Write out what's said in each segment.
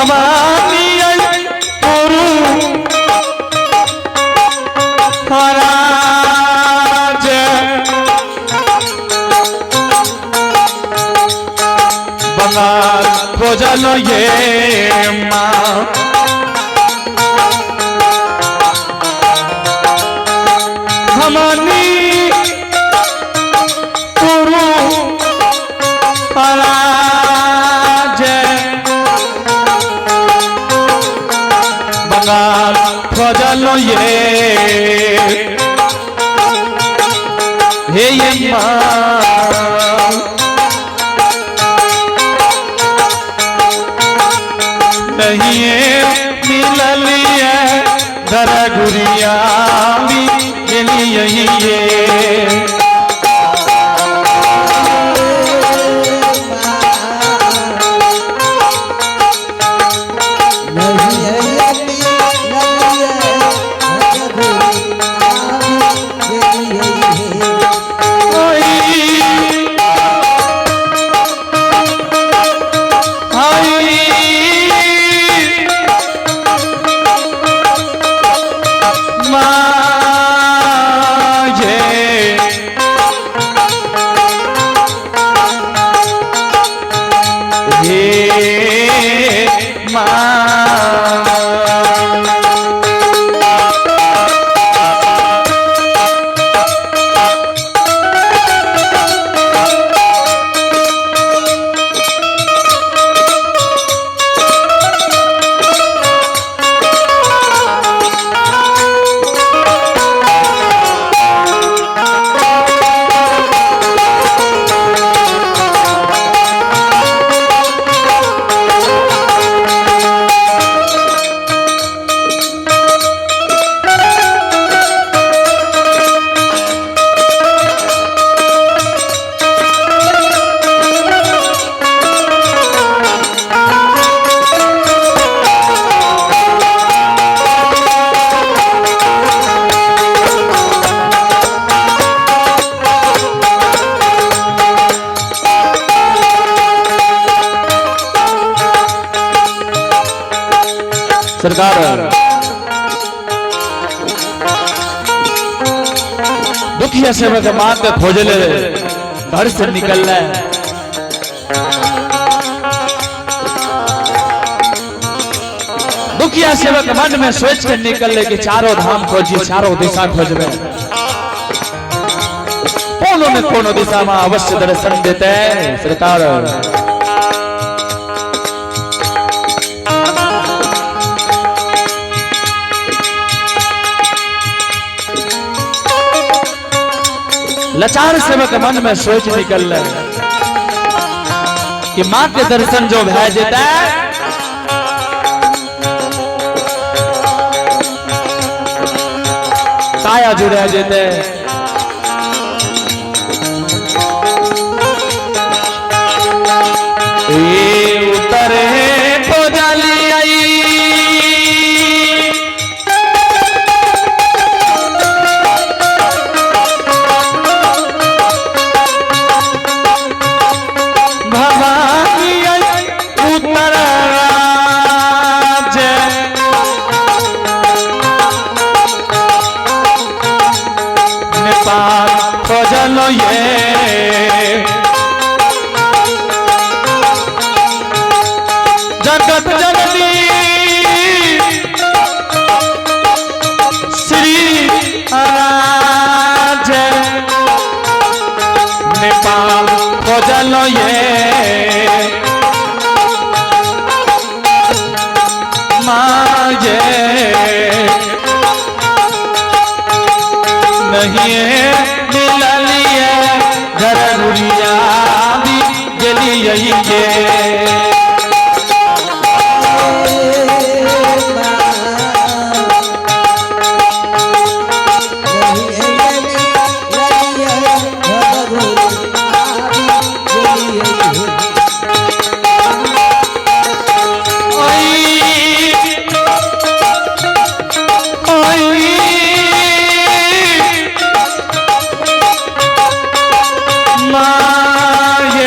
भवानी गुरु महाराज बंगाल खोजल ये माँ भवानी गुरु महाराज बंगाल खोजल ये माँ नहीं मिललिए घर गुरिया भी यही ये सरकार दुखिया सेवक मात खोजले घर से निकलना है। दुखिया सेवक मन में सोच कर निकले कि चारों धाम खोजिए, चारों दिशा खोजबे, कोनो न कोनो दिशा में अवश्य दर्शन देते हैं। सरकार लाचार सेवक मन में सोच निकल रहे कि मां के दर्शन जो भय देता है काया जुड़ा देते उतरे तो जाली आई खोजल ये जगत जननी श्री राज नेपाल खोजल ये माँ ये नहीं मिललिए घर गुरिया भी गलिए ये माये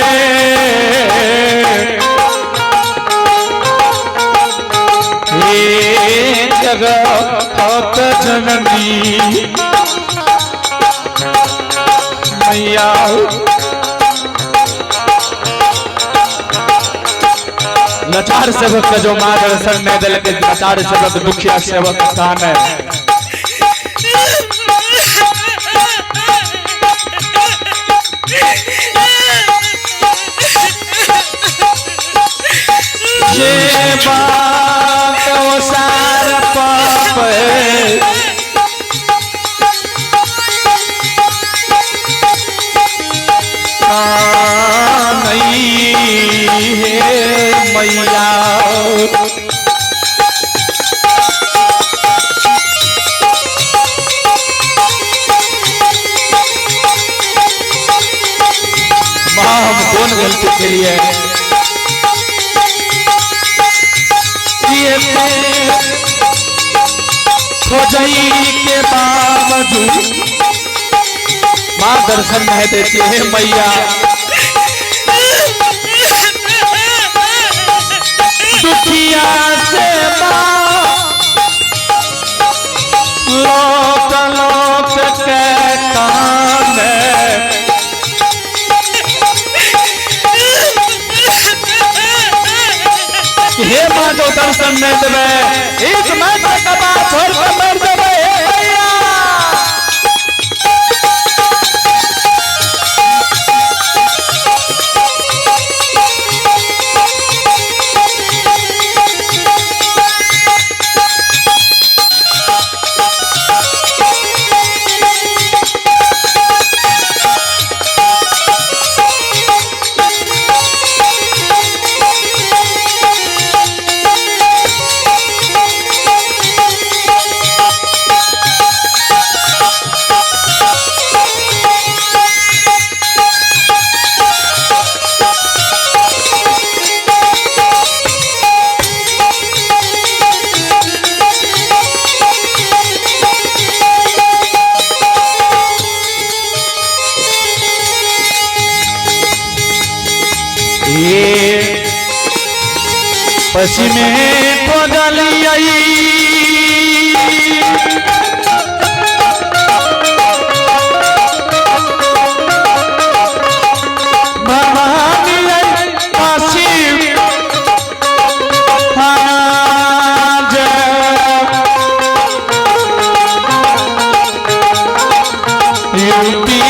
जगत जननी मैया लाचार सेवक का जो मां दर्शन नहीं दिल के लाचार सेवक दुखिया सेवक कान है ये बात वो सारा पाप है नहीं है मैया माँ हम कौन गलती के लिए खोजई के बावजूद माँ दर्शन नहीं देती है मैया दुखिया से लौट लौट के कान हे माँ जो दर्शन नहीं देवे इस माता का बात छोड़ कर मर देवे पश्चिमे कोदली आई भवानी आई पश्चिम आज यूपी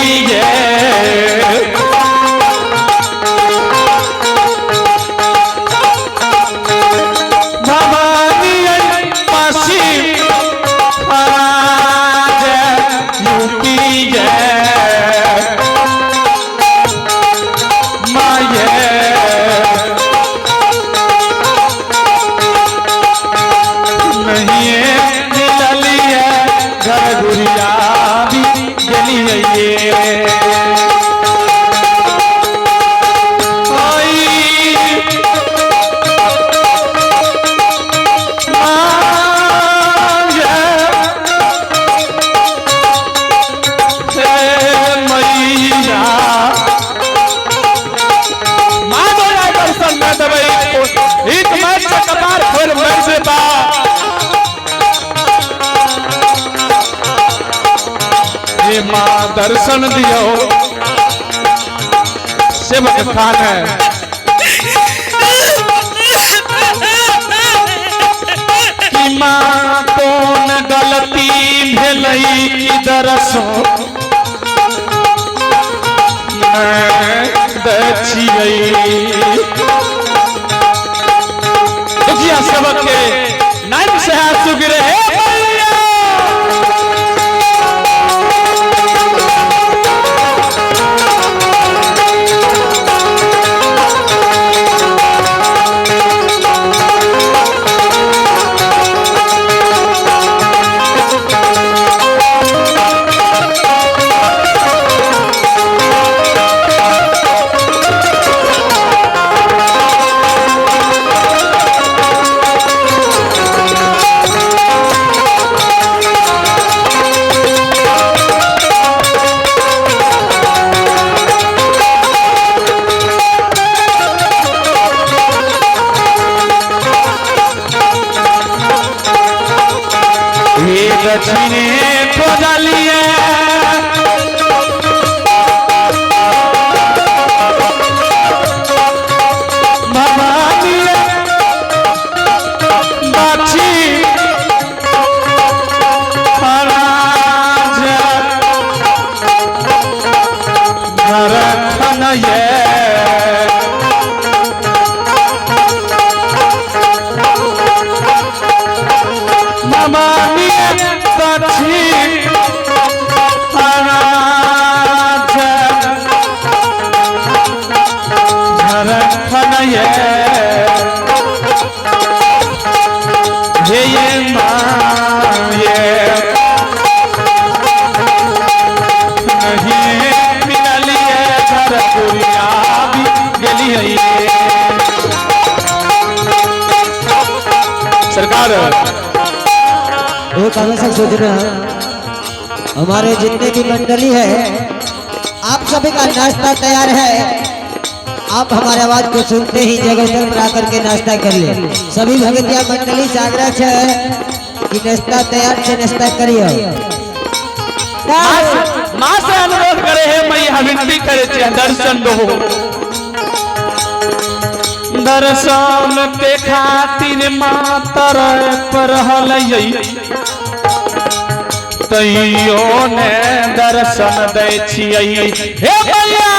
माँ दर्शन दियो सेवक खान है कि माँ कौन गलती भेलई की दरसो दुखिया सेवक के नाम से हाथ सुगिरे दक्षिणे खोजलिए सरकार वो कहाँ से सोच रहे हैं हमारे जितने भी मंडली है आप सभी का नाश्ता तैयार है। आप हमारे आवाज को सुनते ही जगह स्थल पर आकर के नाश्ता कर ले। सभी भगतिया मंडली से आग्रह है कि नाश्ता तैयार से नाश्ता करिए। माँ से अनुरोध करे है मैं विनती करे छे दर्शन दो दर्शन के खातिर मातर पर हलई तैयो ने दर्शन दै छियै हे भैया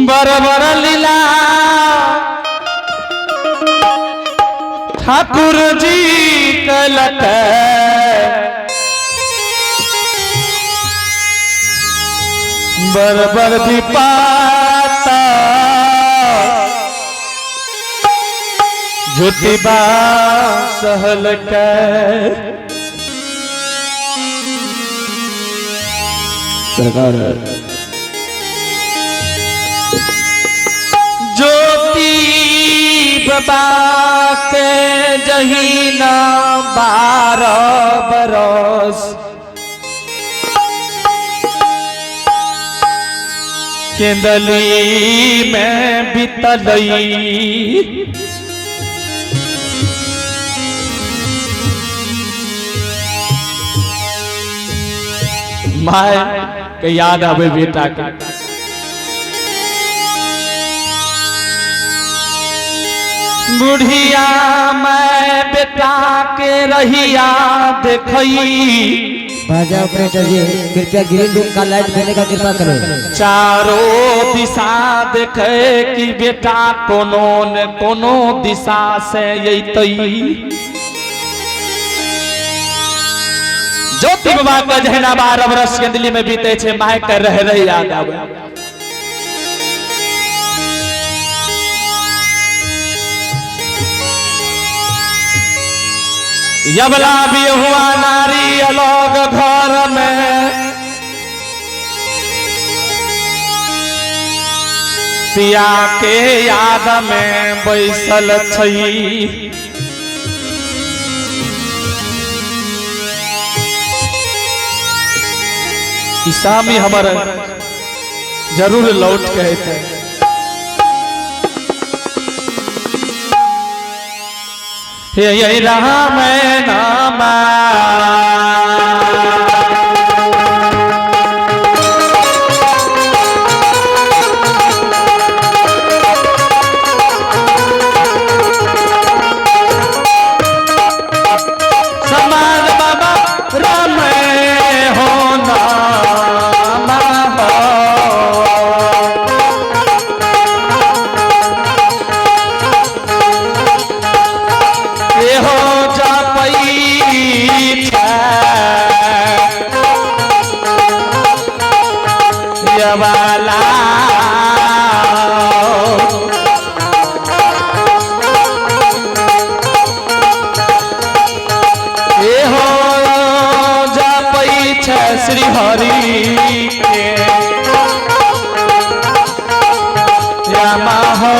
बरबर लीला ठाकुर जी कलक बरबर भी पाता ज्योतिबा सहल सरकार ज्योति बाबा के जहीना 12 बरस केंदली में बितलई माय के याद आवे बेटा के बुढ़िया मैं बेटा के रहिया देखई बाजा ऑपरेटर जी कृपया ग्रीन रूम का लाइट देने का कृपा करें। चारों दिशा देखे कि बेटा कोनो न कोनो दिशा से अतई ज्योति बाबा का जहना 12 वर्ष के दिल्ली में बीते छे माय कर रह याद आवे यबला भी हुआ नारी अलग घर में पिया के याद में बैसल छई स्वामी हमार जरूर लौट के थे हे राम नाम समान बाबा राम हो नाम हो वाला ए हो जपई छ श्री हरि के रामा हो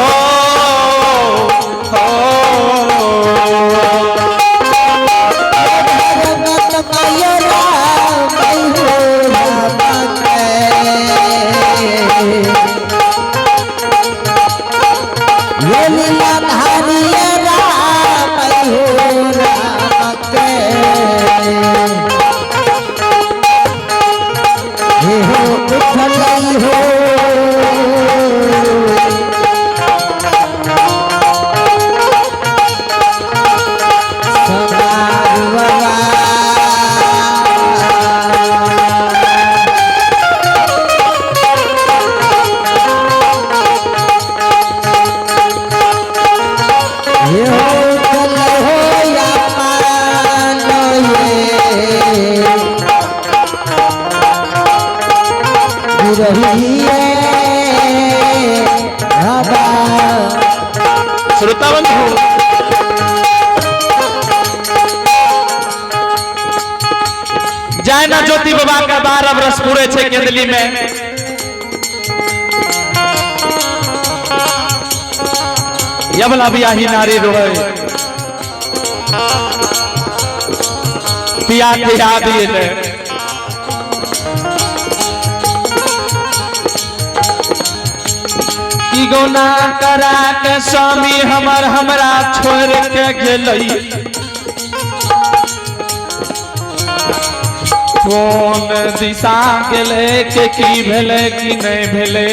श्रोता बंधु जाए ना ज्योति बाबा का 12 वर्ष पूरे छे केंदली में यबला बियाही नारी रोए पिया के याद ये की गोना करा के स्वामी हमरा छोड़ के गेलई कौन दिशा गेले के की भेले की नहीं भेले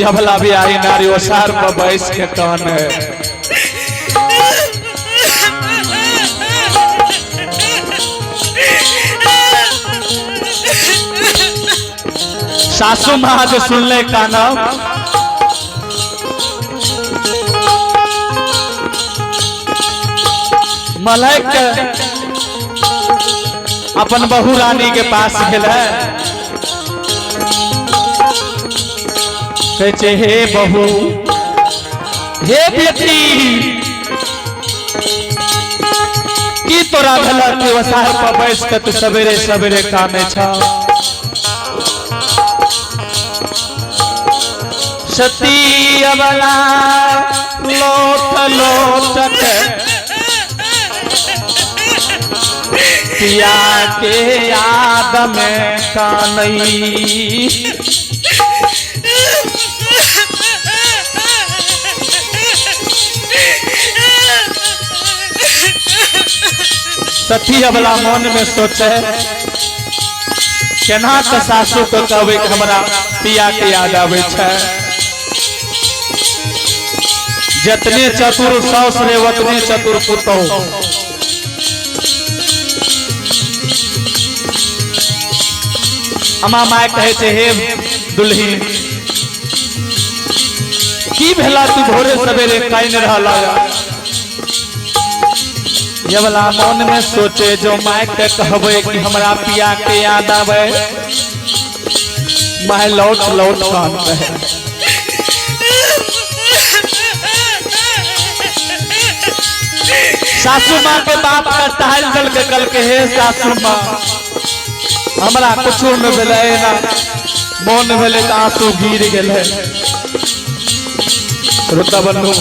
यबला भी आई नारी ओसार पर बैठ के कहने सासू माँ जो सुनले का नाम मलक अपन बहू रानी के पास गेल कहते हे बहू हे बेटी की तोरा भला के वसार पर बैस के तू सवेरे सवेरे कामे छा सती अबला लोट लोट के पिया के याद में कानई सती अबला मन में सोचे केना के सासू को कहबे कि हमरा पिया के याद आवे छै जतने चतुर सास रे उतने चतुर पुतौह अमा माय कहे छे हे दुल्ही की भेला तू भोरे सवेरे काइन रहला ये वाला मन में सोचे जो माय के कहबे कि हमरा पिया के याद आवे माय लौट लौट कान कहे सासू माँ के बाप का टहल चल के कल के हे सासू माँ हमरा कुछ न भेले ना मन भेले त आंसू गिर गेले रुदा बन्नू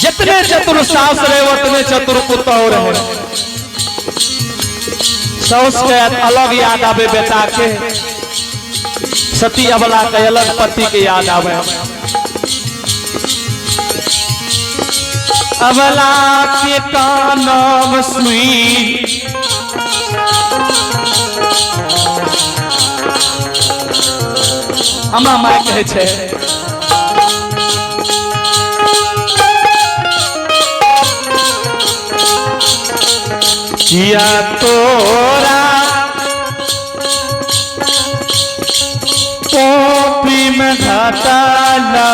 जितने चतुर सास रहे उतने चतुर पुतौह रहे सास के अलग याद आवे बेटा के सती अबला के अलग पति के याद आवे अबला के कानम सुई अमा माय कहे छे किया तोरा पोपी में घाटाला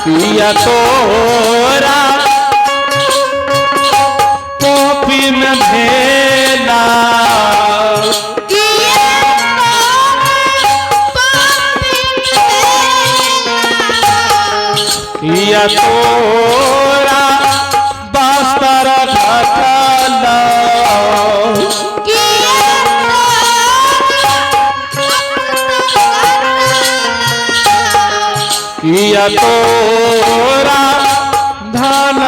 किया तोरा पोपी में भेला किया तोरा बस्तर घाटाला किया तोरा धान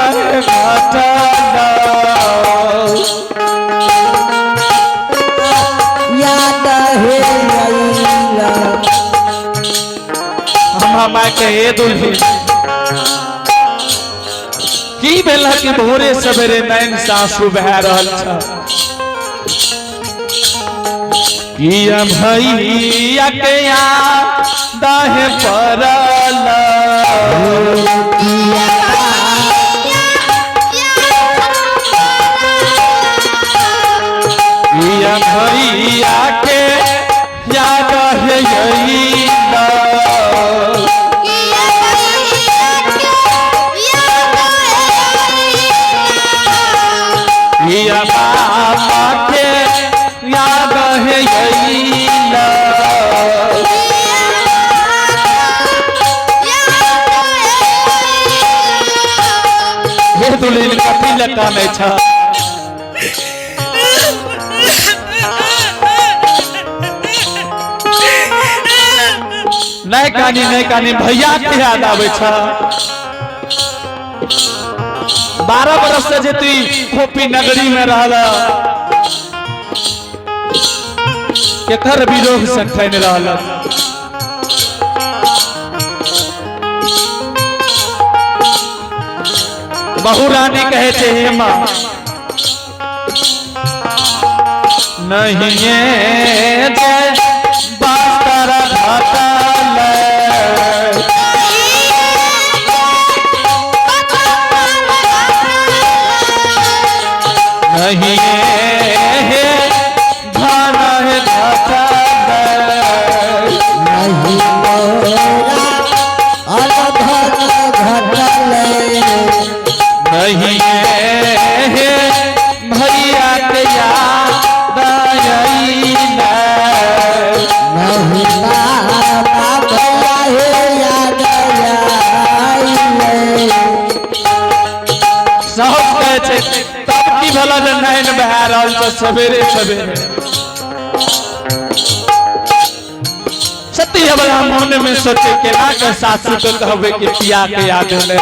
घाटाला याद है हम कहे दुल्ही की भेला कि भोरे सवेरे नैन सासू बह रहल छ किया भैया के याद है परल किया भैया के याद है यही किया बाबा के याद है यही हे दुल्हन कथी लगा में छ नहीं कानी भैया के याद आवे छ 12 बरस से जे तू खोपी नगरी में रहला केकर विरोध से खैन रहला बहू रानी कहे थे हे माँ नहीं जय बातर घाटाल जाए छे तब की भला जे नैन बहा रहल छ सवेरे सवेरे। सती हमरा मन में सोचे के ना के सासू के कहबे कि पिया के याद ले।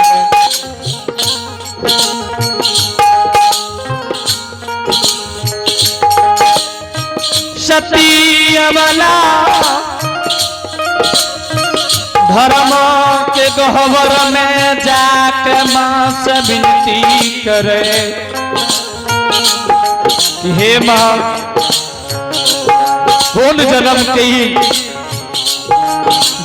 सती अबला धर्म के गहवर में जाके माँ से विनती करे कि हे माँ कौन जन्म के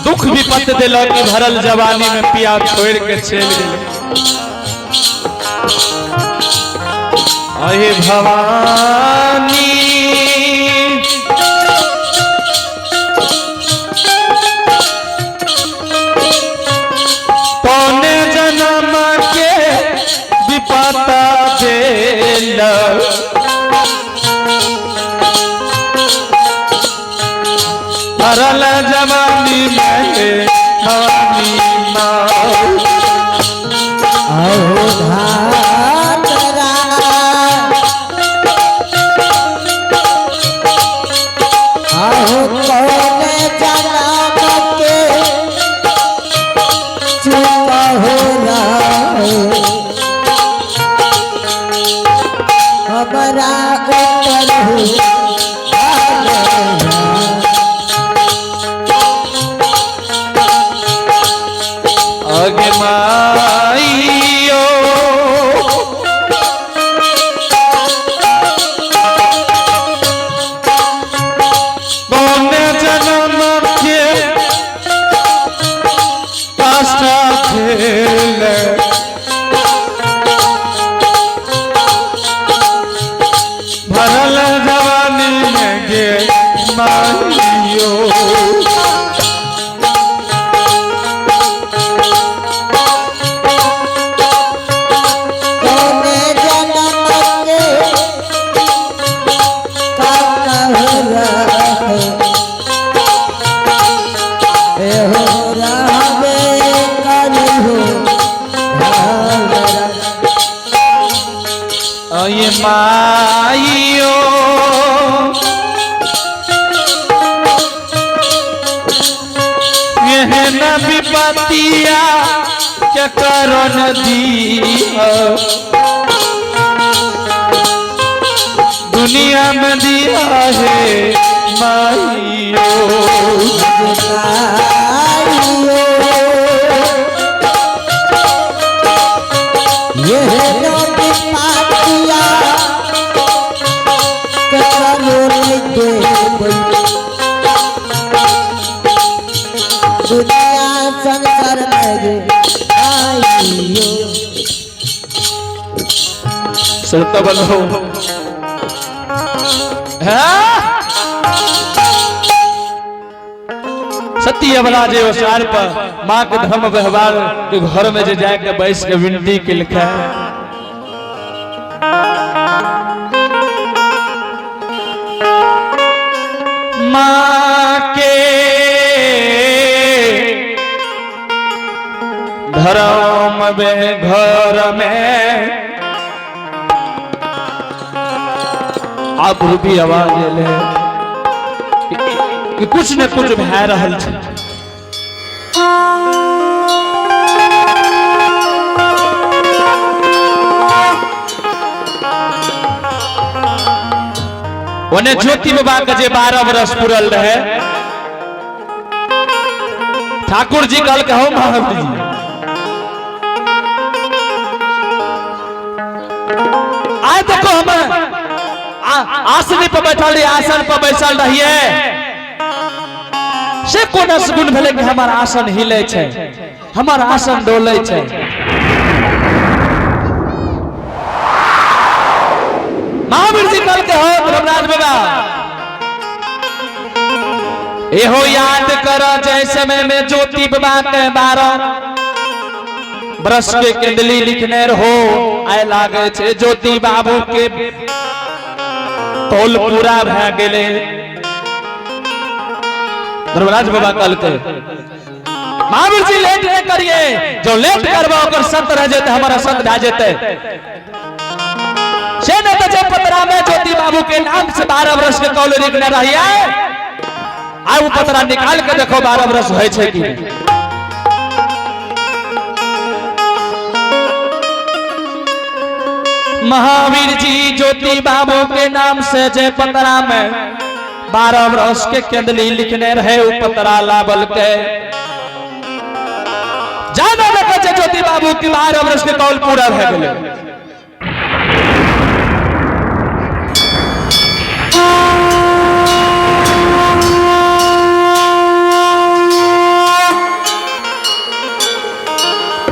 दुख विपत दिल कि भरल जवानी में पिया छोड़ के चल गए। अहे भवानी तोने जन्म के विपत दिल भरल जवानी में भवानी माँ आओ धातरा आओ कौने जन्म के चुका हो हमारा ऊपर हो आगे माइयो कौने जन्म के कष्ट झेले भरल जवानी में गे माइयो। ये माइयो यह न विपतिया क्या करो नदी दुनिया में दिया है माइयो। दुनिया संसार में आइयो सुनता बनो सती अबला जे ओसार पर माँ के धर्म व्यवहार के घर में जे जाके बैठ के विनती के लिखा है माँ के धर्म में घर में आप रूपी आवाज ले कि कुछ न कुछ भै रहल छै। ओने ज्योति बाबा के जे 12 वर्ष पूरल रहे ठाकुर जी कहल के हो महावीर जी आए देखो हम आसनी पर बैठल रही आसन पर बैठल रहिए से कोन सगुन भेले कि हमार आसन हिले छै हमार आसन डोले छै। महावीर जी कहल के हो धर्मराज बाबा एहो याद कर जय समय में ज्योति बाबा के 12 वर्ष के केंदली लिखने रहो आय लागे छे ज्योति बाबू के तोल पूरा भै गेले। धर्मराज बाबा कहल के महावीर जी लेट नहीं करिए जो लेट करबा ओकर संत रह जेते हमारा संत भै जेते। पतरा में ज्योति बाबू के नाम से 12 वर्ष के कौल लिखने रही है। आ वो पतरा निकाल के देखो 12 वर्ष है छे कि महावीर जी ज्योति बाबू के नाम से जे पतरा में 12 वर्ष के केंदली लिखने रहे वो पतरा लाबल के जाना लगे ज्योति बाबू की 12 वर्ष के कौल पूरा भे गेले।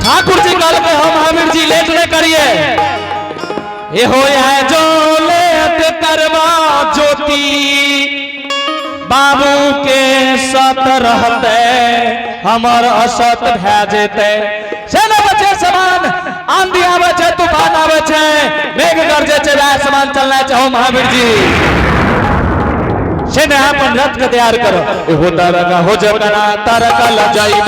ठाकुर जी कल के हम महावीर जी लेट ले करिए ये हो जो लेट करवा ज्योति बाबू के सत रहते हमर असत भे जेते से न बचे समान आंधी आवे छे तूफान आवे छे मेघ गरजे छे समान चलना चाहो महावीर जी से न अपन रथ के तैयार करो हो तारका हो जकना तारका ल जाई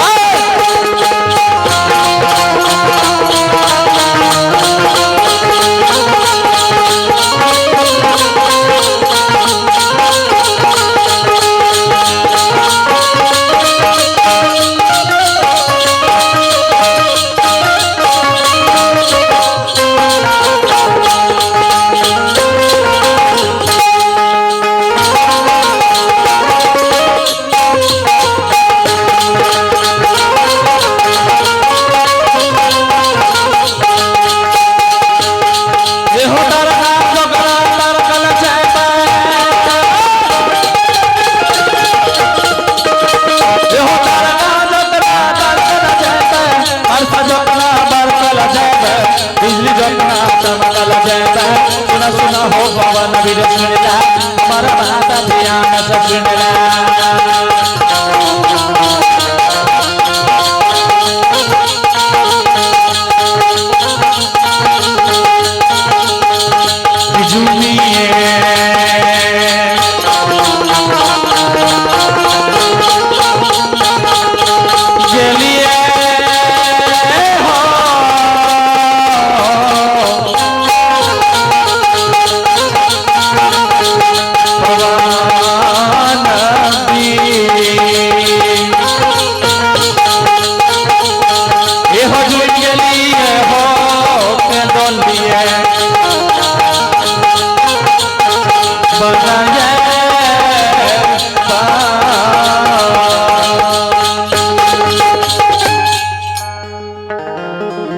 सुना हो पवन वीर सुनला हमारा बात ध्यान से सुनला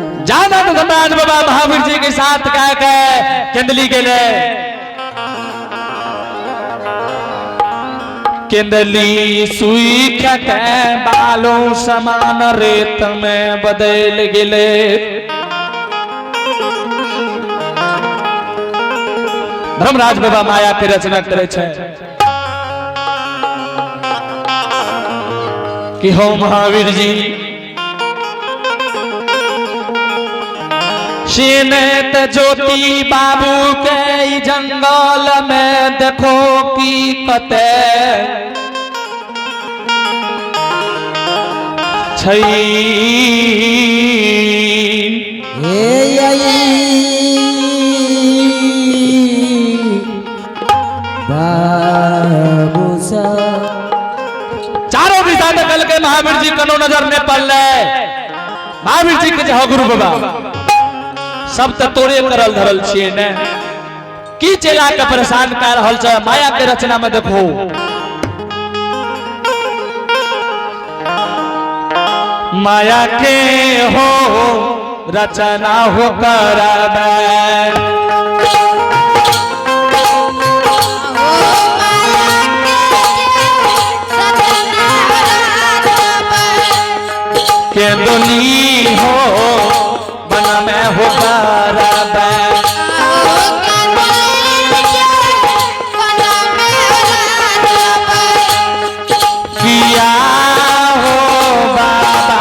बाबा महावीर जी के साथ कह के केंदली के लिए केंदली सुई के बालों समान रेत में बदल गेले धर्मराज बाबा माया के रचना करे छे कि हो महावीर जी सीनेत ज्योति बाबू के जंगल में देखो की कते चारों दिशा निकल के महावीर जी कनो नजर ने पड़ले महावीर जी के जहाँ गुरु बाबा सब तोरे करल धरल छिए ने की चेला के परेशान कर रहल छ माया के रचना में देखो माया के हो रचना हो करबे केंदली हो बन में हो करबे किया हो बाबा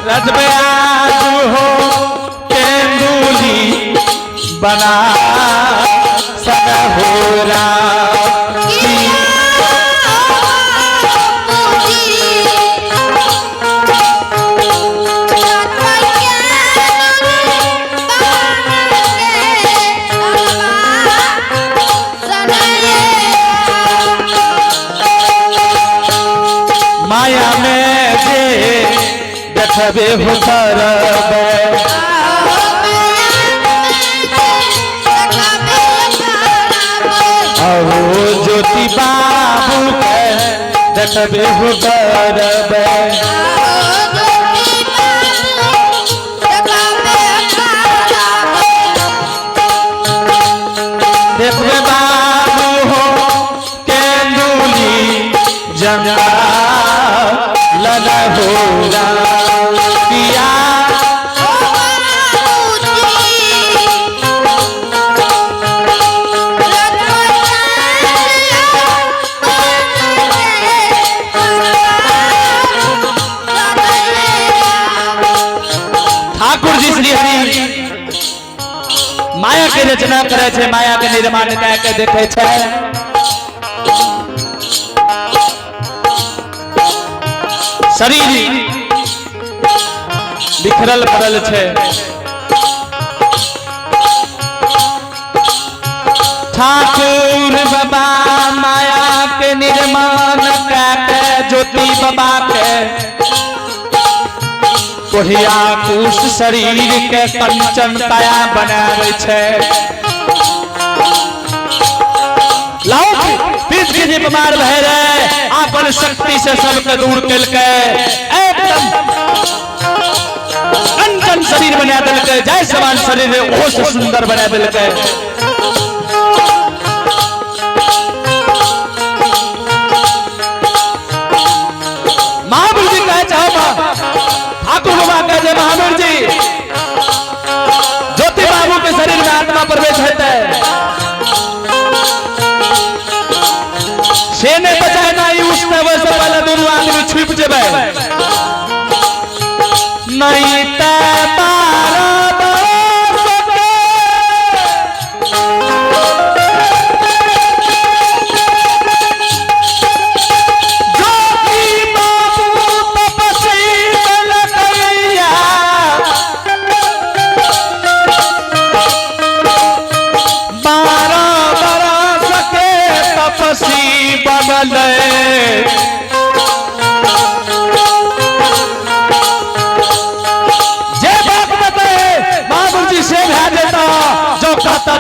रजबे आज हो केंदुली बना सक हो रा माया में जे देखबे हो करबे अहो ज्योति बाबू के देखबे हो करबे देखबे बाबू हो केंदुली जंगा लला हो पिया ठाकुर जी श्री हरि माया के रचना करे छे माया के निर्माण कय के देखे छे शरीर बिखरल पड़ल छे ठाकुर बाबा माया के निर्माण कय के ज्योति बाबा के कोढ़िया कुश शरीर के कंचन काया बनावे छे लाओ पीठ के जे बीमार भय रहे अपन शक्ति से सबके दूर कल के एकदम कंचन शरीर बना देलके जय समान शरीर ओ से सुंदर बना देलके महावीर जी कहे चाहो ठाकुर बाबा कहे महावीर जी ज्योति बाबू के शरीर में आत्मा प्रवेश होता है सेने बचाए ना ही उसने वैसे पहले दोनों आदमी छुप जेबे नहीं ते मारा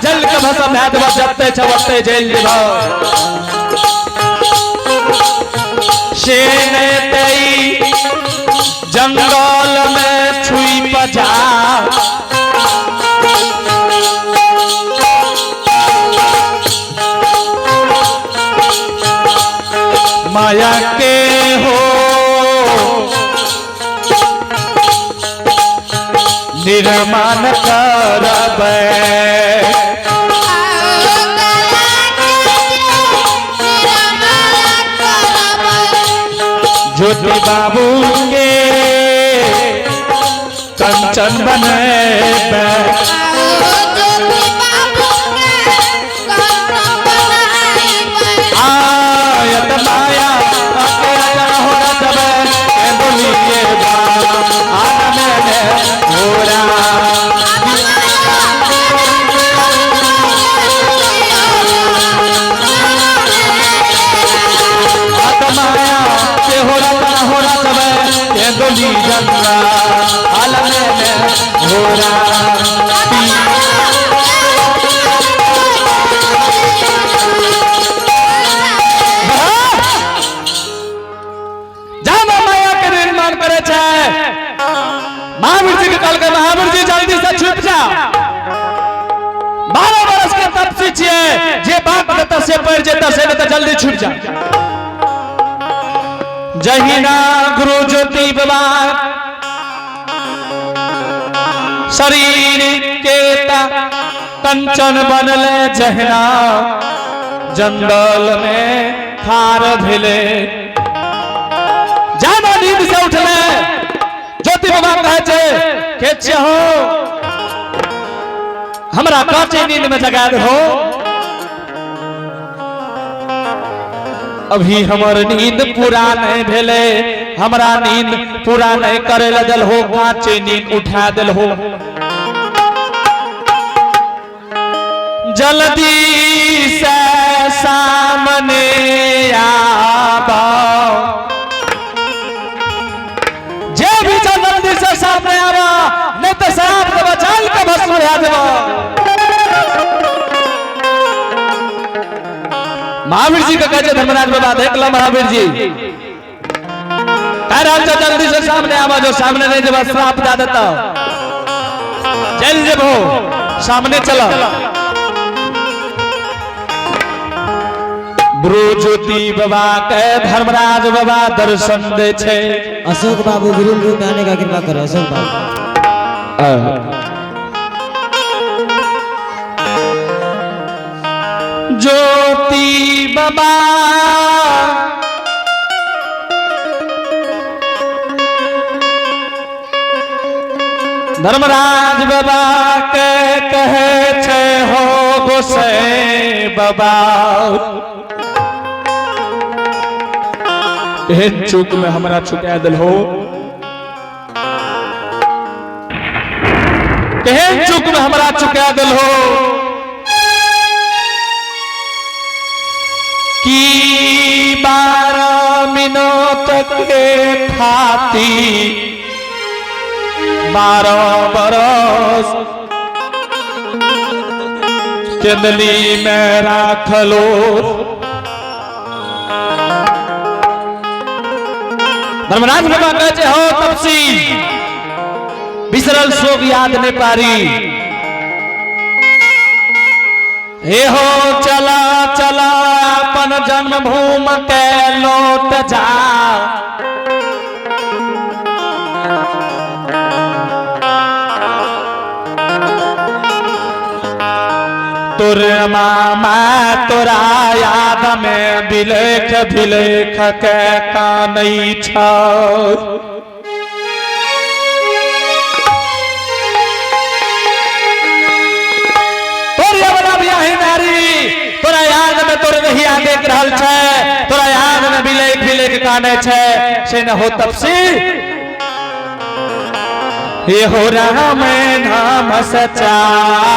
जल के भसम है देवा जबते छवते जेल दिवा शेने तेई जंगल में छुई बजा माया के हो निर्माण करबे ज्योति बाबू के कंचन बने आयत माया हो बोलिए गोली जंगा आलम में होरा जहाँ माया के निर्माण करे छे महावीर जी के कल के महावीर जी जल्दी से छुप जा 12 बरस के तपस्वी छिए जे बाप के तसे पड़ जेता से तो जल्दी छुप जा जहिना गुरु ज्योति बाबा शरीर के कंचन बनले जहिना जंगल में खार भेले जाना नींद से उठले ज्योति बाबा कहे छे के छहो हमरा काचे नींद में जगा दो अभी हमर नींद पूरा नहीं भेले हमरा नींद पूरा नहीं करे लगल हो काचे नींद उठा दिल हो जल्दी से सामने आबा से सामने आवा नहीं तो शराब के बचाल के भस्म उड़ा देवा। महावीर जी का कहते धर्मराज बाबा देख लो महावीर जी राजा जल्दी से सामने आवा, जो सामने नहीं जब श्राप जा देता जल्दी हो सामने चला। ब्रजोती बाबा के धर्मराज बाबा दर्शन दे छे। अशोक बाबू विरुल रूप में आने का कृपा करो अशोक बाबू। ज्योति बाबा धर्मराज बाबा के कहे छे हो गोसाई बाबा एहन चूक में हमरा छुटा दिल हो, एहन चूक में हमरा छुटा दिल हो कि 12 मिनट के खाती 12 बरस केंदली में राखलो। धर्मराज बाबा कहते हो तपसी बिसरल शोक याद ने पारी। हे हो चला चला अपन जन्मभूमि के लौट जा। तोरे मामा तोरा याद में बिलेख बिलेख के कानई छो। तोरे वाला बियाही नारी तोरा याद में तोरे रहिया देख रहल छे, तोरा याद में बिलेख बिलेख काने छे से न हो तपसी। ये हो राम नाम सचाला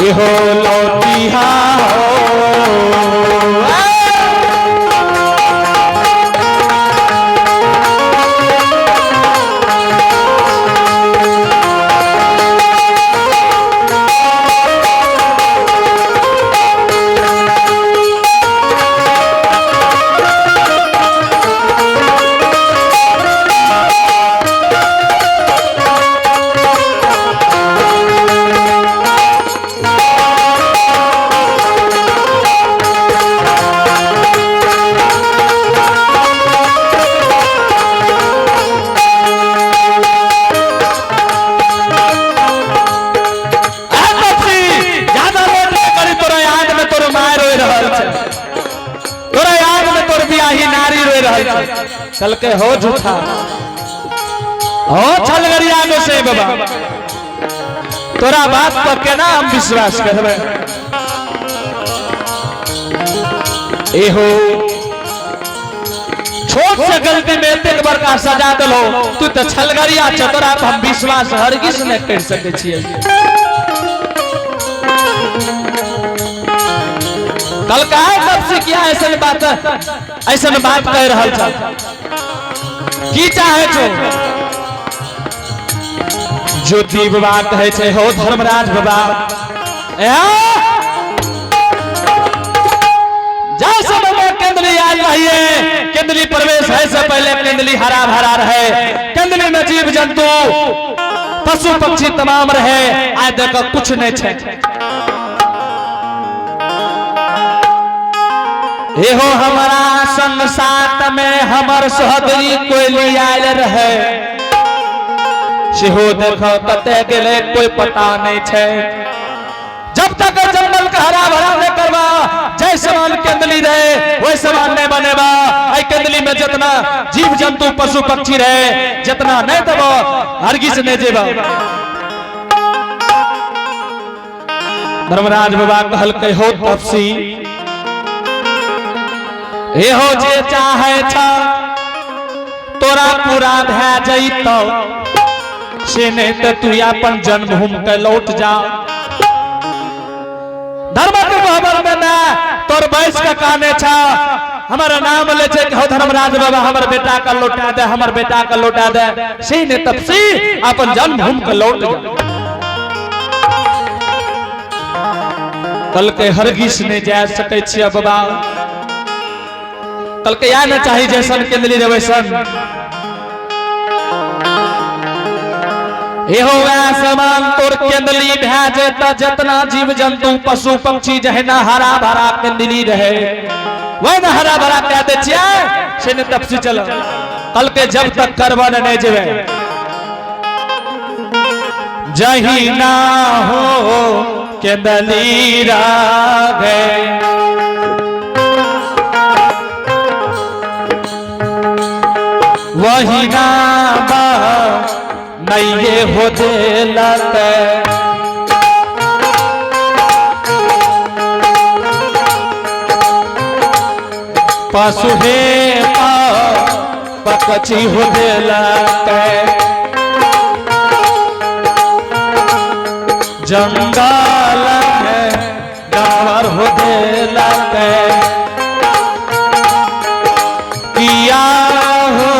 हो लौटिया कल के हो झूठा हो छलगरिया में से बाबा तोरा बात पर केना हम विश्वास करबे। एहो छोट से गलती में इतने बड़का सजा दलो तू तो छलगरिया चतरा पर हम विश्वास हरगिज न कर सके छिए। कल का कब से किया ऐसा बात कह रहा था की चाहे छो। ज्योति बाबा कहे छे हो धर्मराज बाबा जैसे बाबा केंदली आज रहिए केंदली प्रवेश है से पहले केंदली हरा भरा रहे, केंदली में जीव जंतु पशु पक्षी तमाम रहे। आज देखो कुछ नहीं छे। हो हमारा संग साथ में हमर सोहदरी कोयली आयल रहे सेहो देखो कते गेले कोई पता नहीं छे। जब तक जंगल का हरा भरा नहीं करवा जय समान केंदली रहे वही समान नहीं बनेबा। आई केंदली में जितना जीव जंतु पशु पक्षी रहे जितना नहीं देबो हरगिज नहीं जेबा। धर्मराज बाबा कहल के हो तपसी हे हो जे चाहे छा तोरा पूरा भै जइतो से नहीं तो तू अपन जन्मभूमि के लौट जा। धर्म के गोबर में ना तोर बैस का काने छा हमारा नाम ले छे हो धर्मराज बाबा हमर बेटा का लौटा दे हमर बेटा का लौटा दे से ने तपसी अपन जन्मभूमि के लौट जा। कल के हरगिज ने जा सके छिया बाबा कल के या न चाही जैसन केंदली रे वैसन एहो समान तोर केंदली भेजे त जितना जीव जंतु पशु पक्षी जहना हरा भरा केंदली रहे वह न हरा भरा कह दे छिया से ने तपसी चल कल के जब तक करवा नहीं जेवे जही ना हो केंदली रागे वही नाम नहीं ये हो लते पशु हे पक्षी हो लते जंगल में डावर हो लते किया हो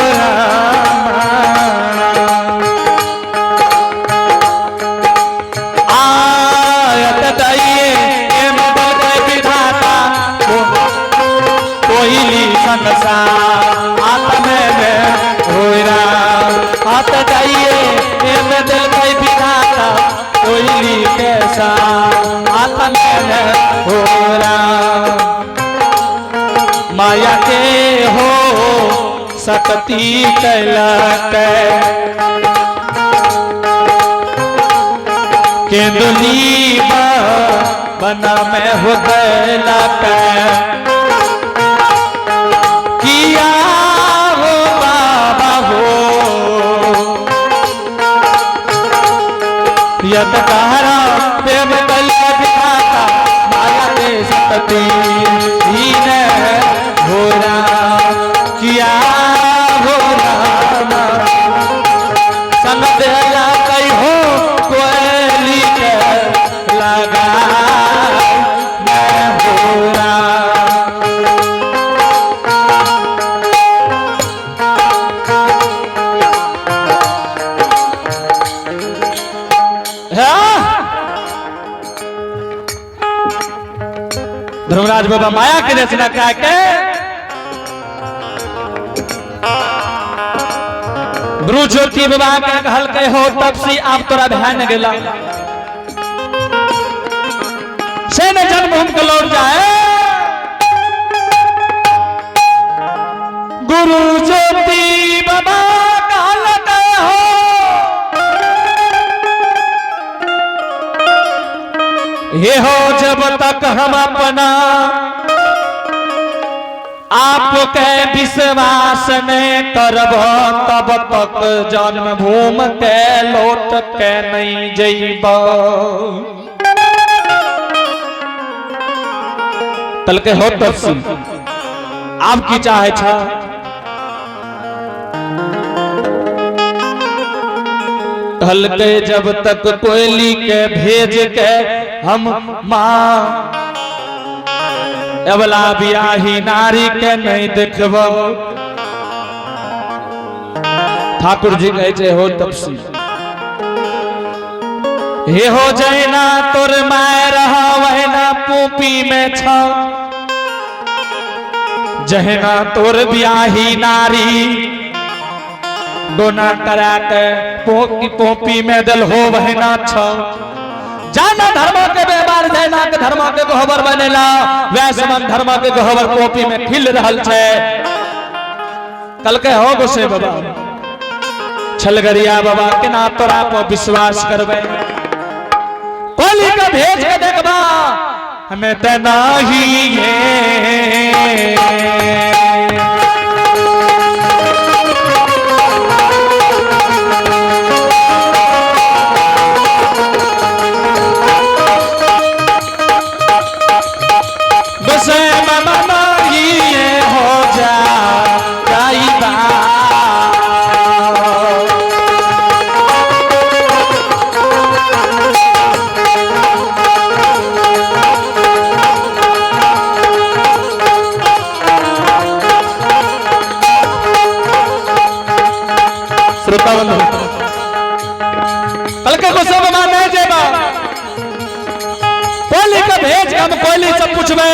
माया के हो सकती कैलक केंदली बना में हो गैलक किया हो बाबा हो यत कहरा प्रेम कल दिखाता माया के सकती ही न होरा किया होरा संग देला कई हो कोयली के लगा मैं होरा धर्मराज बाबा माया के रचना क्या के ब्रुज्योति बाबा के कहल के हो तपसी आप तोरा ध्यान गेला से ने जन्मभूमि के लौट जाए। गुरु ज्योति बाबा कहल के हो ये हो जब तक हम अपना आपके विश्वास में करब तब तक जन्मभूमि के लौट के नहीं जइब। कल के हो तपसी आपकी चाहे छा कल के जब तक कोयली के भेज के हम माँ अबला बियाही नारी के नहीं देखब। ठाकुर जी कहे हो तपसी हे हो जैना तोर माय रहा वहना पोपी में छ जहना तोर बियाही नारी दोना करा के पोपी में दल हो वहना छ जाना धर्म के व्यवहार जैना के धर्म के गोहबर बनेला वैसे मन धर्म के गोहबर पोपी में खिल रहल छे। कल के हो गोसे बाबा छलगरिया बाबा के ना तोरा पर विश्वास करबे कोली का भेज के देखबा हमें ते नाही है बसे मामा नाही हो जा जाइबा श्रोता बंधु कल के गुस्सा में नहीं जेबा कोली का भेज हम कोली सब पूछबे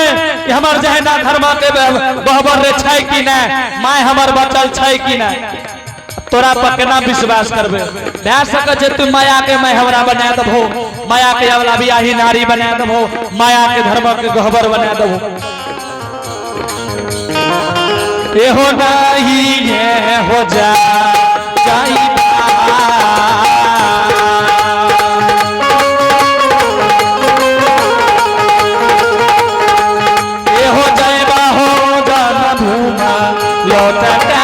कि हमर जहना धर्मा के बहबर रे छै कि ना माय हमर बचल छै कि ना तोरा पर केना विश्वास करबे भै सके जे तू माया के मैं हमरा बना देबो माया के अवला बियाही नारी बना देबो माया के धर्म के गहबर बना देबो एहो नहीं ये हो जा जाइबा एहो जाइबा हो जन भूमा लौटका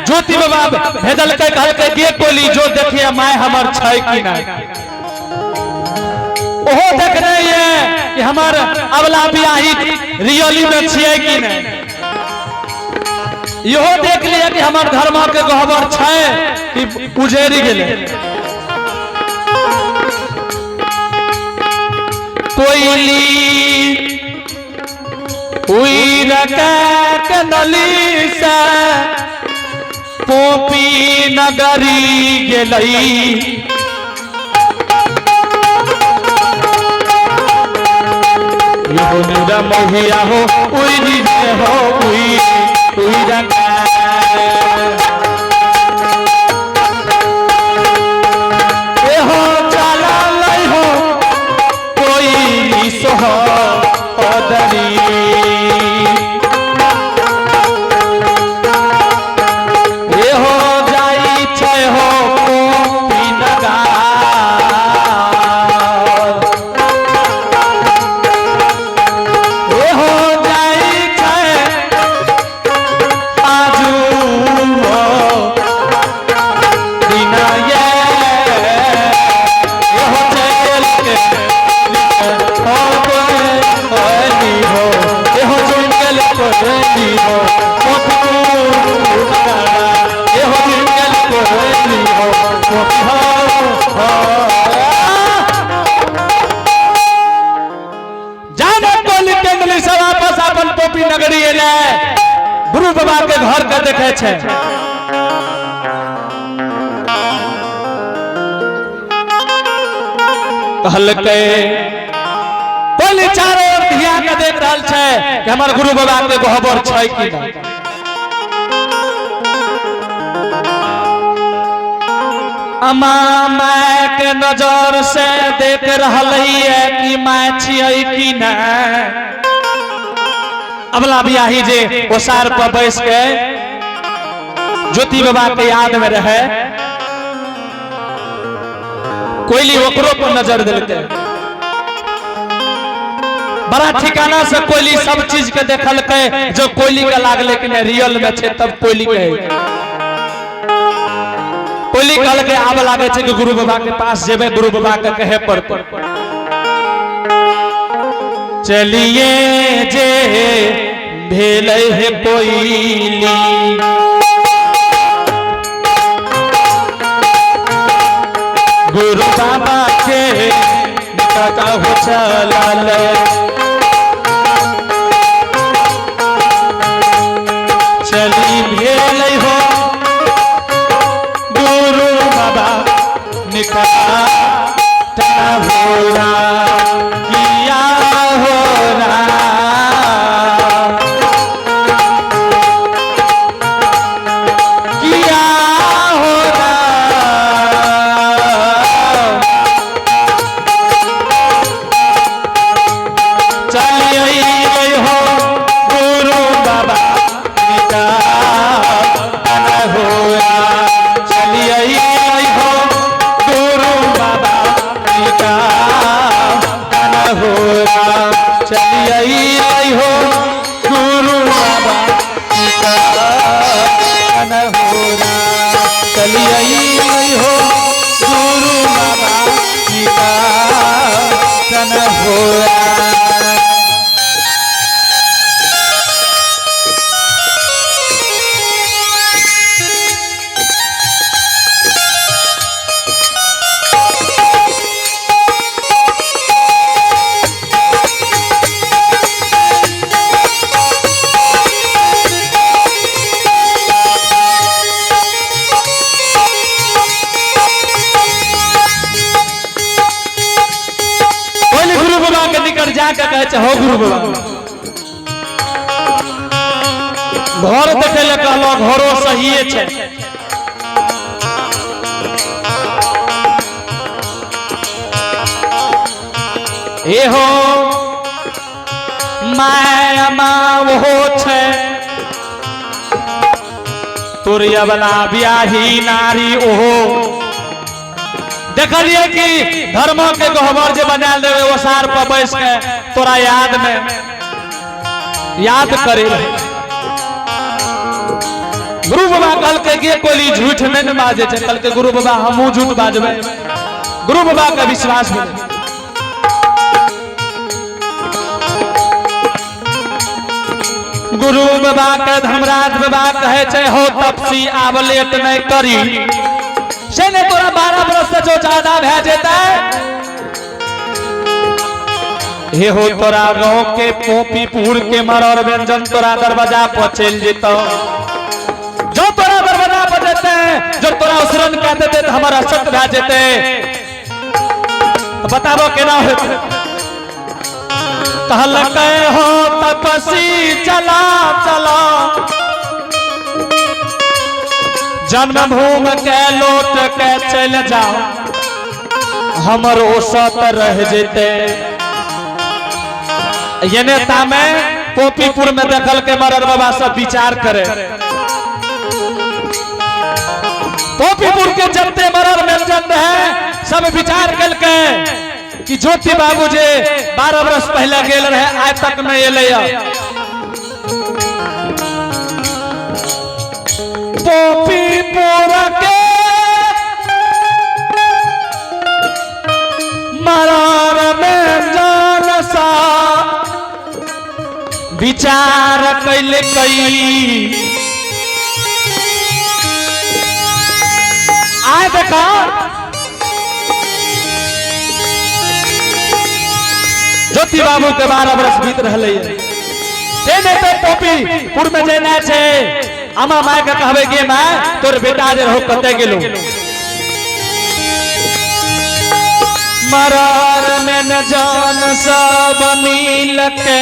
ज्योति बाबा भेजल के कहल के गे कोली जो देखिए माय हमर छै कि ना ओहो देखने ये कि हमर अवला बियाही रियली में छिए कि ना इहो देख लिया कि हमर धर्म के गहबर छै कि उजेरी गेले कोइली हुई रका के नली से पोपी नगरी गेलई यो निरा मोहिया हो उई हो उई रंगा ए हो चला लई हो कोई सोह ओदरी नगरी गुरु बाबा के घर के देखे छे कहल के बोले चारों ओर धिया के देख रहल छे कि हमर गुरु बाबा के गहबर छै कि ना अमा मैं के नजर से देख रहल है कि मैं छियै कि ना अबला बियाही जे ओसार पर बैस के ज्योति बाबा के याद में रहे, कोयली ओकरो पर नजर दिलके। बड़ा ठिकाना से कोयली सब चीज के देखल के, जो कोयली के लाग लेकिन रियल में छे तब कोयली के कोयली कहल के आब लागे छे कि गुरु बाबा के पास जेबे, गुरु बाबा के कहे पर चलिए जे भेलै है कोयली, गुरु बाबा के कथा हो चलल, चली भेलै हो गुरु बाबा निकटा होला किया हो किया हो चलिए हो गुरु बाबा निकटा होला, चलिए हो गुरु बाबा निकटा होला, चलिए हो गुरु बाबा निकटा होला, चलिए हो गुरु बाबा निकटा होला। जाके कहे हो गुरु बाबा घर देखे ले कहलो, घरो सहिए छे, ए हो माया माँ हो छे, तुरिया वाला ब्याही नारी ओहो। देखलिए कि धर्म के गहवर जे बना देवे ओसार पर बैस के तोरा याद में याद करे। गुरु बाबा कल के गे कोली झूठ में न बाजे छे, कल के गुरु बाबा हमू झूठ बाजबे, गुरु बाबा का विश्वास में। गुरु बाबा के धर्मराज बाबा कहे छे हो तपसी आब लेट नहीं करी, से ने तोरा 12 बरस से जो ज्यादा भे जेता, हे हो तोरा गाँव के पोपीपुर के मरर व्यंजन तोरा दरवाजा पर चल जेतो, जो तोरा दरवाजा पर जेते, जो तोरा उसरन कह देते हमारा सत भे जेते, बताबो केना होते। कहलकै हो तपसी चला चला, जन्मभूमि के लौट के चल जाओ, हमरो सत रह जेते। ये नेता में पोपीपुर में देखल के मरर बाबा सब विचार करे, पोपीपुर के जनते मरर व्यंजन है सब विचार कल के कि ज्योति बाबू जे 12 वर्ष पहले गेल रहे आज तक नहीं एले। पोपीपुर के मरर व्यंजन सा विचार कैल कई, आए देखा ज्योति बाबू के 12 वर्ष बीत रहे, तो पोपीपुर में जेना छे, अमा माय के कहबे गे माय तोर बेटा जे रहो कते गेलो, मरर में न जान सब मिल के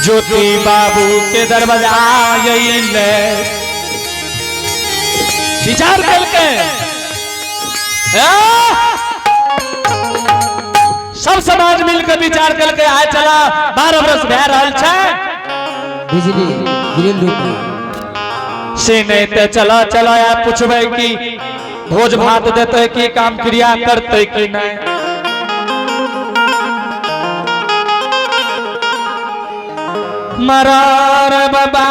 ज्योति बाबू के दरवाजा आइले, विचार करके सब समाज मिलकर विचार करके आए चला 12 वर्ष भै रहल छै बिजली गिरल रूप से नहीं ते चला चला या पूछबे कि भोज भात देते कि काम क्रिया करते कि नहीं मरार बाबा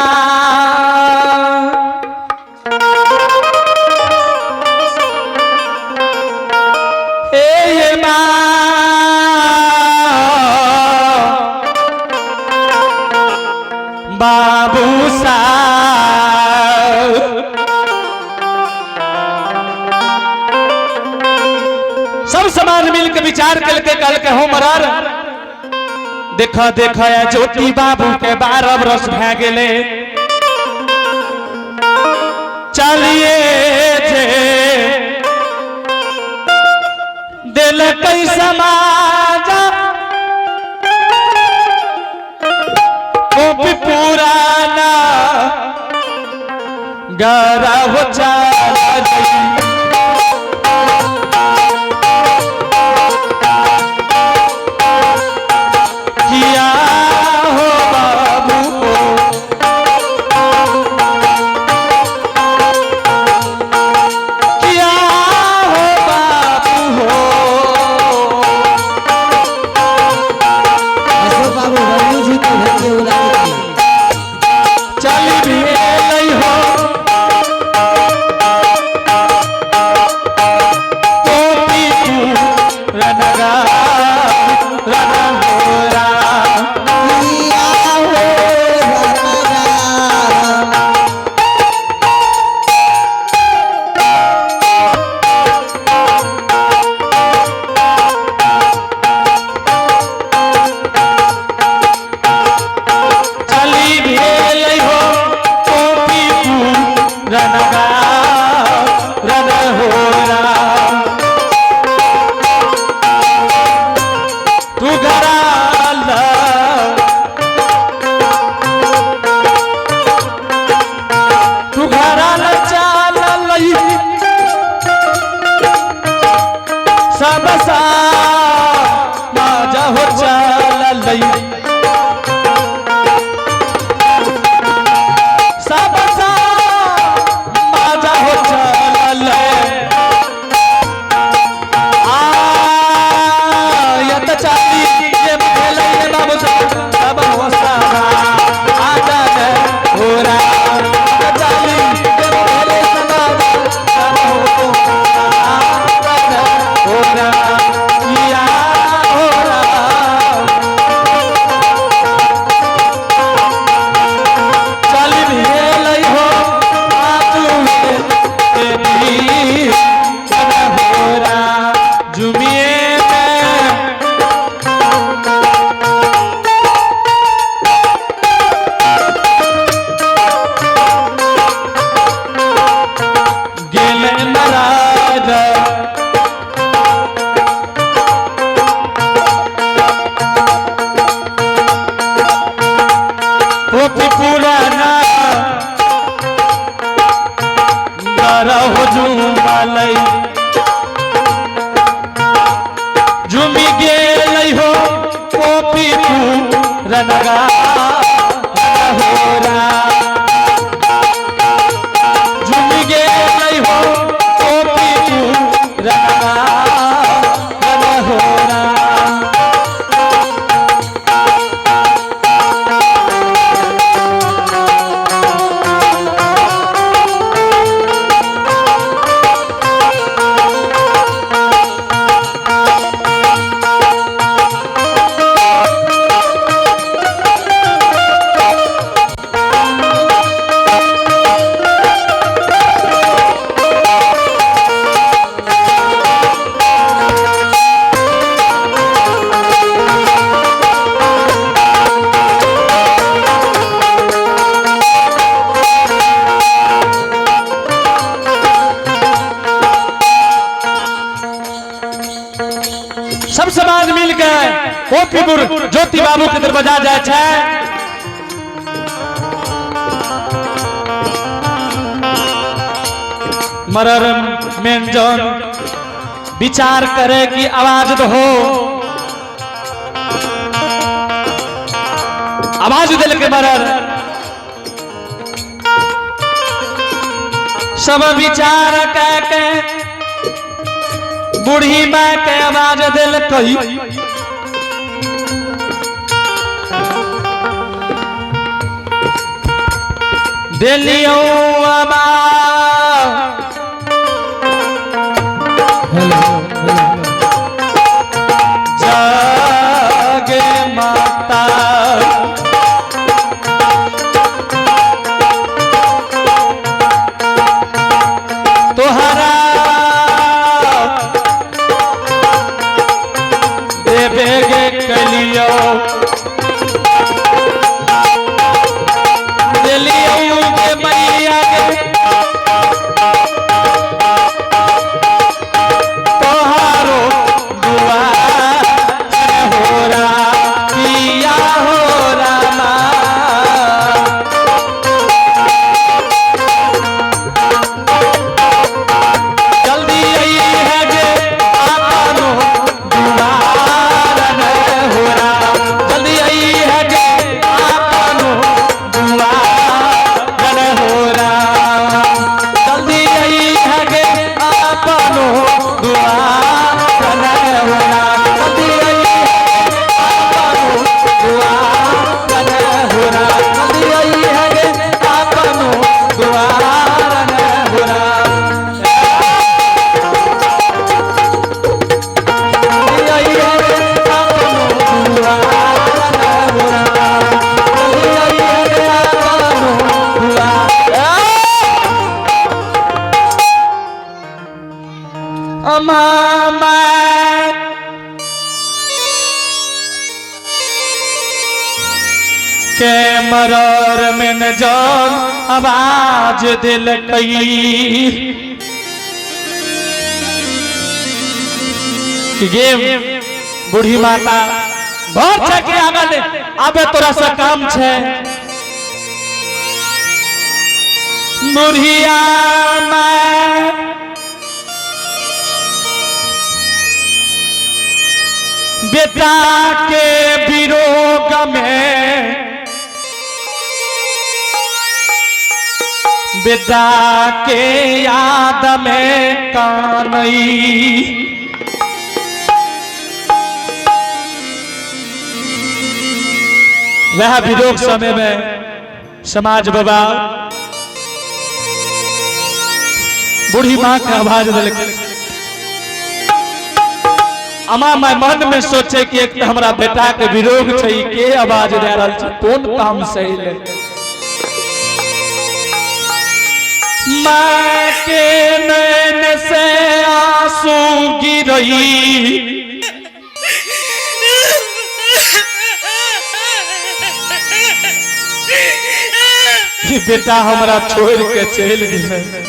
हे माँ बाबू साहब सब समाज मिलकर विचार करके कल के हो मरार देखा देखा या ज्योति बाबू के 12 वर्ष भै गेले चलिए जे दिल कई समाज भी पुराना गरा हो चला किया हो बाबू किया हो बाबू हो अशोक बाबू रवि जी को भेजे उलाने चल भी नहीं हो टोपी रनगा रन हो सब सा माजा हो चल सब सा माजा हो चल यत चाली ये खेले ये बाबू सब हो सारा आजा हो रहा चाली ये खेले सब हो हो रहा किया हो रहा चल भी लई हो तेरी हो रहा जुमिए गेले महाराज टोपी पुराना गारा हो जुमालई जुमी गेलई हो टोपी पुराना हो रहा जुमी गेलई हो टोपी पुराना हो रहा सब समाज मिलकर ओपीपुर ज्योति बाबू के दरवाजा जाए छै मरर में जौन विचार करे कि आवाज दो आवाज दिल के मरर सब विचार के बूढ़ी माँ के आवाज दिल कही दिलियो जागे माता तोहरा देवे गे कलियो दिलियो के मैया के तोहारो दुआ हो रहा किया हो रामा जल्दी आई है गे आपनो दुआर न हो रहा जल्दी आई है गे आपनो दुआर न हो रहा जल्दी आई है गे आपनो दुआर न हो रहा जल्दी आई आपनो दुआर न हो रहा जल्दी आई है गे आपनो दुआर न हो रहा के मरर में न जान आवाज दिल कई कि गेम बूढ़ी माता बहुत छे के आगा ले आबे तोरा सा काम छे बुढ़िया मैं बेटा के विरोग में बेटा के याद में कानई वह विरोग समय में समाज बाबा बूढ़ी माँ का आवाज दिल अमा मैं मन में सोचे कि एक तो हमारा बेटा के विरोग छे के आवाज दे रहल छे कौन काम सही ले माँ के नैन से आंसू गिरई कि बेटा हमारा छोड़ के चल गए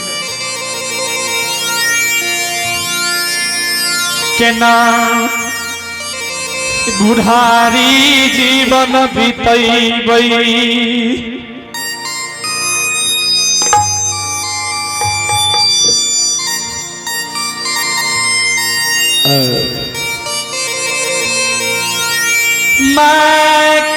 केना बुढ़ारी जीवन बीतई मैं